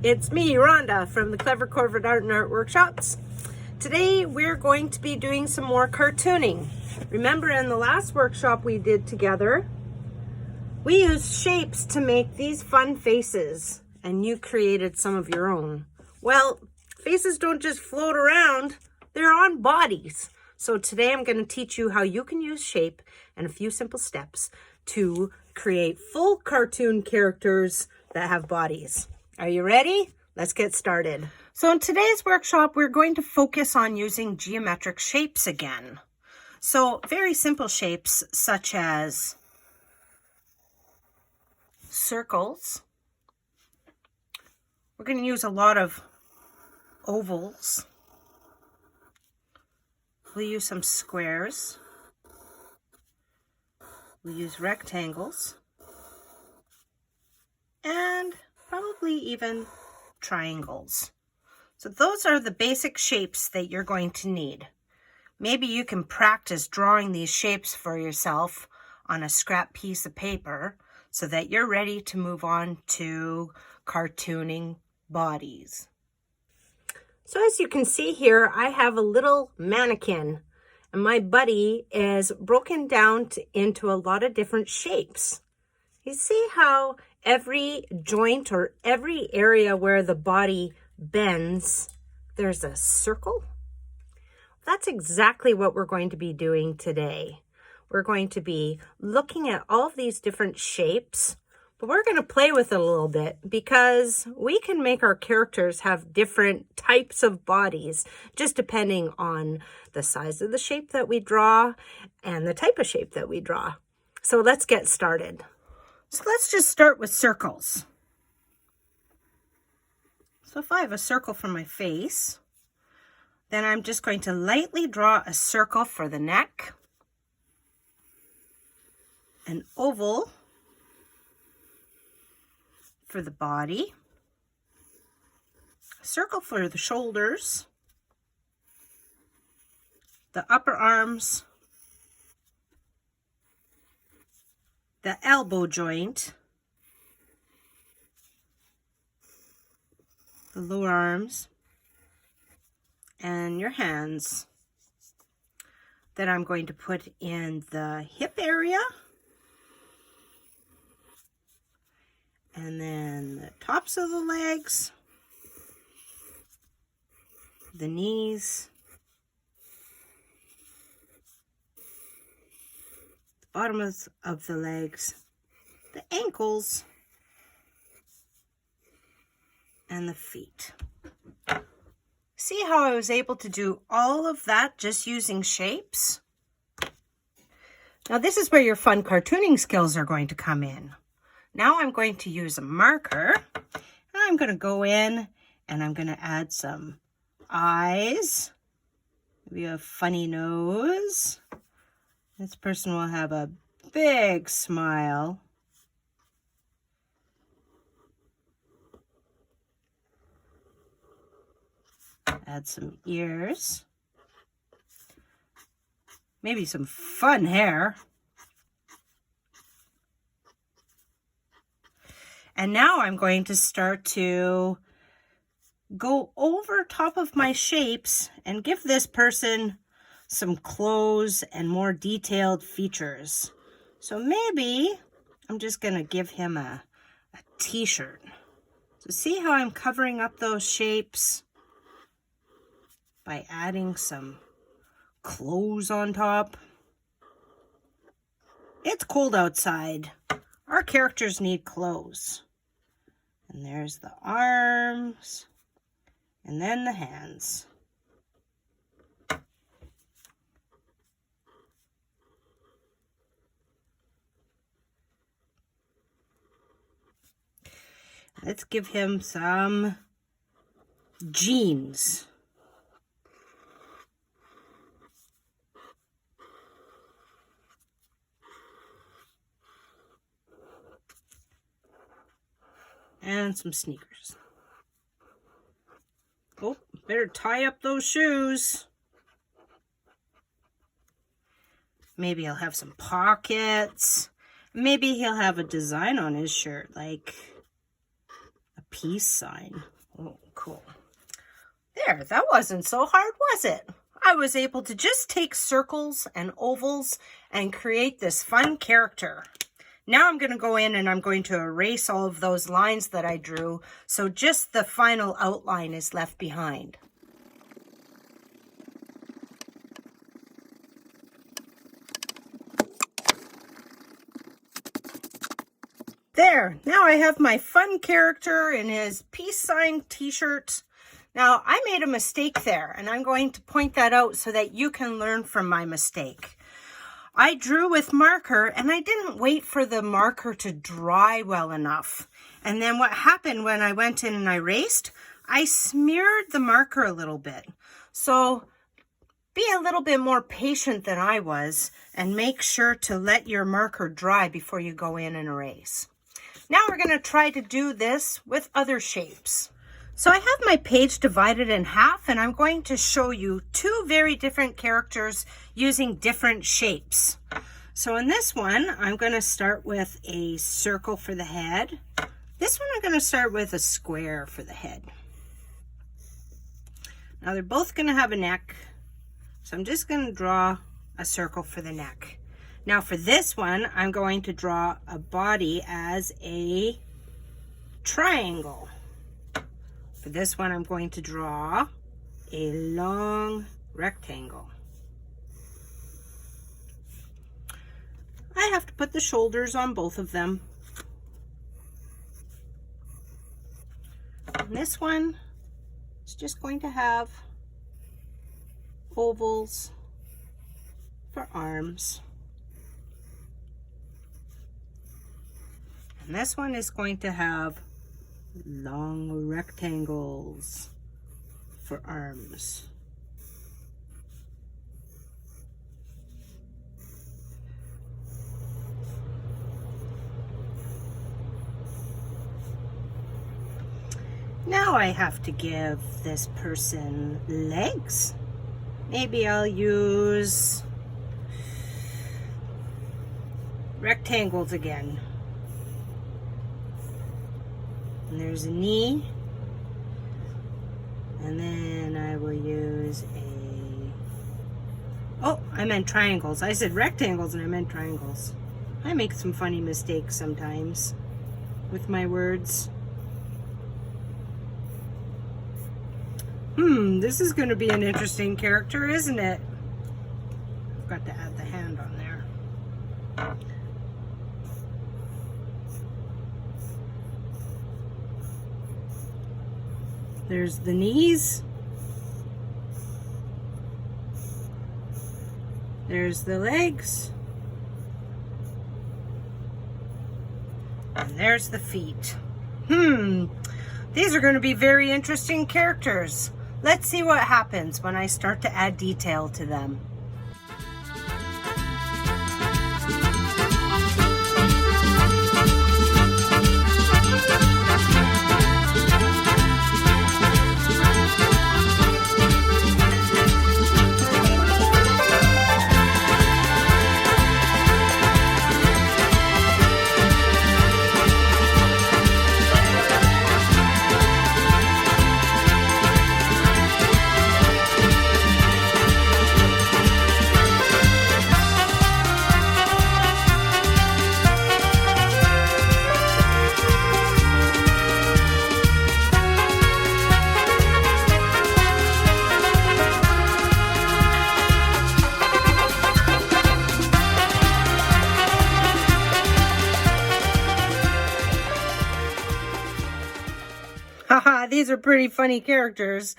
It's me, Rhonda, from the Clever Corvid Art and Art Workshops. Today we're going to be doing some more cartooning. Remember in the last workshop we did together, we used shapes to make these fun faces, and you created some of your own. Well, faces don't just float around, they're on bodies. So today I'm going to teach you how you can use shape and a few simple steps to create full cartoon characters that have bodies. Are you ready? Let's get started. So in today's workshop, we're going to focus on using geometric shapes again. So very simple shapes such as circles. We're going to use a lot of ovals. We'll use some squares. We'll use rectangles. And probably even triangles. So those are the basic shapes that you're going to need. Maybe you can practice drawing these shapes for yourself on a scrap piece of paper so that you're ready to move on to cartooning bodies. So as you can see here, I have a little mannequin, and my buddy is broken down into a lot of different shapes. You see how every joint or every area where the body bends, there's a circle? That's exactly what we're going to be doing today. We're going to be looking at all of these different shapes, but we're going to play with it a little bit because we can make our characters have different types of bodies, just depending on the size of the shape that we draw and the type of shape that we draw. So let's get started. So let's just start with circles. So if I have a circle for my face, then I'm just going to lightly draw a circle for the neck, an oval for the body, a circle for the shoulders, the upper arms, the elbow joint, the lower arms, and your hands. Then I'm going to put in the hip area, and then the tops of the legs, the knees, the bottoms of the legs, the ankles, and the feet. See how I was able to do all of that just using shapes? Now this is where your fun cartooning skills are going to come in. Now I'm going to use a marker, and I'm going to go in and I'm going to add some eyes, maybe a funny nose. This person will have a big smile. Add some ears, maybe some fun hair. And now I'm going to start to go over top of my shapes and give this person some clothes and more detailed features. So maybe I'm just going to give him a t-shirt. So see how I'm covering up those shapes by adding some clothes on top. It's cold outside. Our characters need clothes. And there's the arms, and then the hands. Let's give him some jeans. And some sneakers. Oh, better tie up those shoes. Maybe he'll have some pockets. Maybe he'll have a design on his shirt, like a peace sign. Oh, cool. There, that wasn't so hard, was it? I was able to just take circles and ovals and create this fun character. Now I'm going to go in and I'm going to erase all of those lines that I drew, so just the final outline is left behind. There, now I have my fun character in his peace sign t-shirt. Now, I made a mistake there, and I'm going to point that out so that you can learn from my mistake. I drew with marker, and I didn't wait for the marker to dry well enough. And then what happened when I went in and I erased, I smeared the marker a little bit. So be a little bit more patient than I was, and make sure to let your marker dry before you go in and erase. Now we're going to try to do this with other shapes. So I have my page divided in half, and I'm going to show you two very different characters using different shapes. So in this one, I'm going to start with a circle for the head. This one I'm going to start with a square for the head. Now they're both going to have a neck, so I'm just going to draw a circle for the neck. Now for this one, I'm going to draw a body as a triangle. For this one, I'm going to draw a long rectangle. I have to put the shoulders on both of them. And this one is just going to have ovals for arms. And this one is going to have long rectangles for arms. Now I have to give this person legs. Maybe I'll use rectangles again. And there's a knee, and then I will use I meant triangles. I said rectangles and I meant triangles. I make some funny mistakes sometimes with my words. This is going to be an interesting character, isn't it? I've got to add the hand on there. There's the knees. There's the legs. And there's the feet. These are going to be very interesting characters. Let's see what happens when I start to add detail to them. These are pretty funny characters,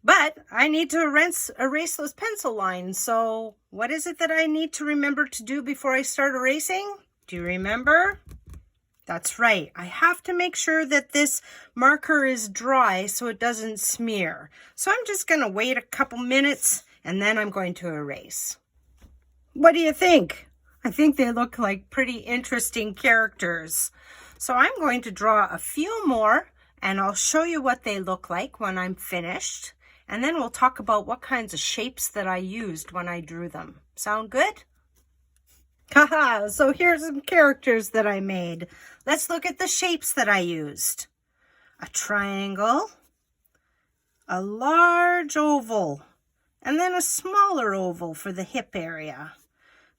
but I need to erase those pencil lines. So what is it that I need to remember to do before I start erasing? Do you remember? That's right. I have to make sure that this marker is dry so it doesn't smear. So I'm just going to wait a couple minutes and then I'm going to erase. What do you think? I think they look like pretty interesting characters. So I'm going to draw a few more, and I'll show you what they look like when I'm finished. And then we'll talk about what kinds of shapes that I used when I drew them. Sound good? Haha, so here's some characters that I made. Let's look at the shapes that I used. a triangle, a large oval, and then a smaller oval for the hip area.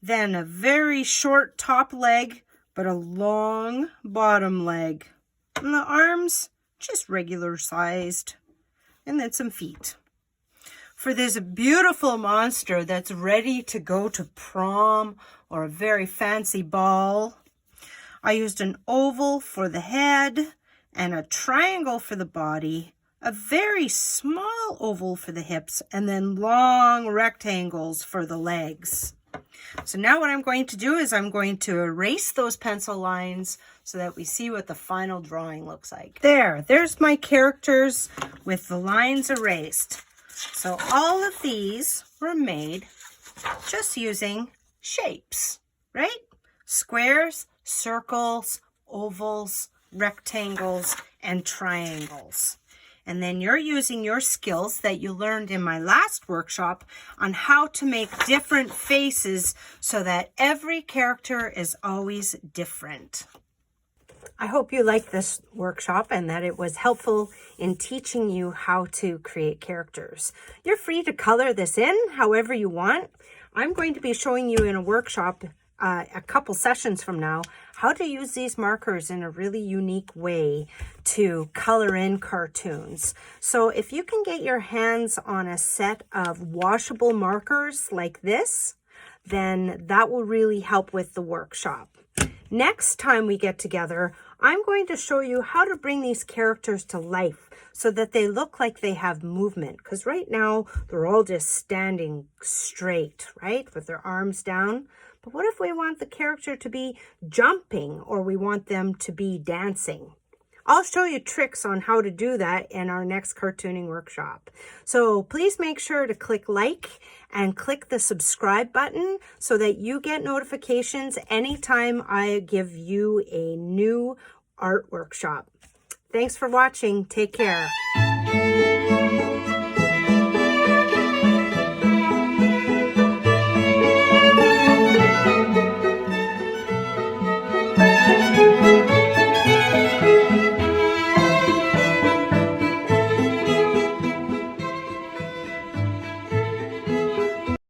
Then a very short top leg, but a long bottom leg. And the arms, just regular sized. And then some feet. For this beautiful monster that's ready to go to prom or a very fancy ball, I used an oval for the head and a triangle for the body, a very small oval for the hips, and then long rectangles for the legs. So now what I'm going to do is I'm going to erase those pencil lines so that we see what the final drawing looks like. There's my characters with the lines erased. So all of these were made just using shapes, right? Squares, circles, ovals, rectangles, and triangles. And then you're using your skills that you learned in my last workshop on how to make different faces so that every character is always different. I hope you liked this workshop and that it was helpful in teaching you how to create characters. You're free to color this in however you want. I'm going to be showing you in a workshop a couple sessions from now how to use these markers in a really unique way to color in cartoons. So if you can get your hands on a set of washable markers like this, then that will really help with the workshop. Next time we get together, I'm going to show you how to bring these characters to life so that they look like they have movement. Because right now, they're all just standing straight, right? With their arms down. But what if we want the character to be jumping or we want them to be dancing? I'll show you tricks on how to do that in our next cartooning workshop. So please make sure to click like and click the subscribe button so that you get notifications anytime I give you a new art workshop. Thanks for watching. Take care.